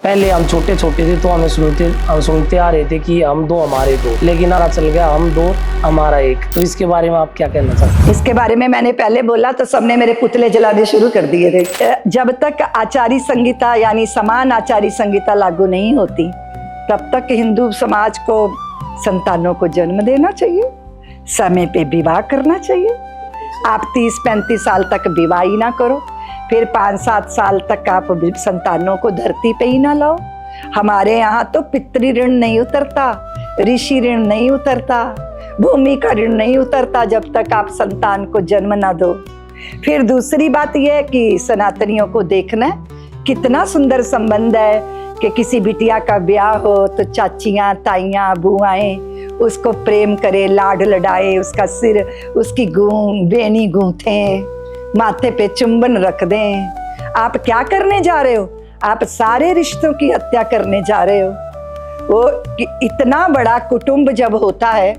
पहले हम छोटे छोटे थे तो हम सुनते आ रहे थे कि हम दो हमारे दो, लेकिन पता चल गया हम दो हमारा एक। तो इसके बारे में आप क्या कहना चाहते हैं? इसके बारे में मैंने पहले बोला तो सबने मेरे पुतले जलाने शुरू कर दिए थे। जब तक आचारी संहिता यानी समान आचारी संहिता लागू नहीं होती तब तक हिंदू समाज को संतानों को जन्म देना चाहिए, समय पे विवाह करना चाहिए। आप 30-35 साल तक विवाह ही ना करो, फिर 5-7 साल तक आप संतानों को धरती पे ही ना लाओ। हमारे यहाँ तो पितृ ऋण नहीं उतरता, ऋषि ऋण नहीं उतरता, भूमि का ऋण नहीं उतरता जब तक आप संतान को जन्म ना दो। फिर दूसरी बात यह है कि सनातनियों को देखना है कितना सुंदर संबंध है कि किसी बिटिया का ब्याह हो तो चाचियाँ, ताइयाँ, बुआएं उसको प्रेम करे, लाड लडाए, उसका सिर, उसकी बेनी गूंथें, माथे पे चुंबन रख दें। आप क्या करने जा रहे हो? आप सारे रिश्तों की हत्या करने जा रहे हो। वो इतना बड़ा कुटुंब जब होता है,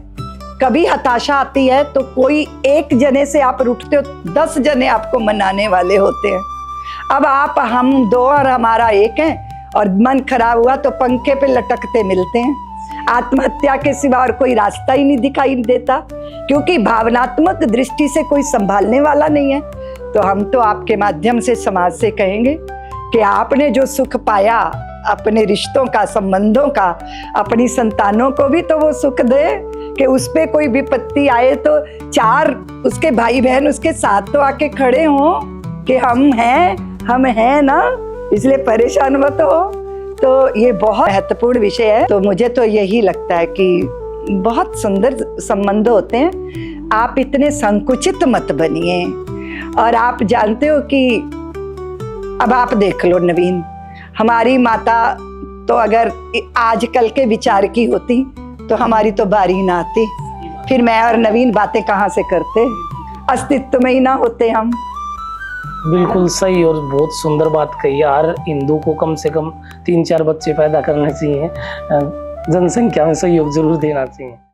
कभी हताशा आती है तो कोई एक जने से आप रूठते हो, 10 जने आपको मनाने वाले होते हैं। अब आप हम दो और हमारा एक है और मन खराब हुआ तो पंखे पे लटकते मिलते हैं। आत्महत्या के सिवा और कोई रास्ता ही नहीं दिखाई देता, क्योंकि भावनात्मक दृष्टि से कोई संभालने वाला नहीं है। तो हम तो आपके माध्यम से समाज से कहेंगे कि आपने जो सुख पाया अपने रिश्तों का, संबंधों का, अपनी संतानों को भी तो वो सुख दे कि उस पे कोई विपत्ति आए तो 4 उसके भाई बहन उसके साथ तो आके खड़े हों कि हम हैं ना, इसलिए परेशान मत हो। तो ये बहुत महत्वपूर्ण विषय है। तो मुझे तो यही लगता है कि बहुत सुंदर संबंध होते हैं। आप इतने संकुचित मत बनिए। और आप जानते हो कि अब आप देख लो नवीन, हमारी माता तो अगर आजकल के विचार की होती तो हमारी तो बारी ना आती, फिर मैं और नवीन बातें कहाँ से करते, अस्तित्व में ही ना होते हम। बिल्कुल सही और बहुत सुंदर बात कही। हर हिंदू को कम से कम 3-4 बच्चे पैदा करने चाहिए, जनसंख्या में सहयोग जरूर देना चाहिए।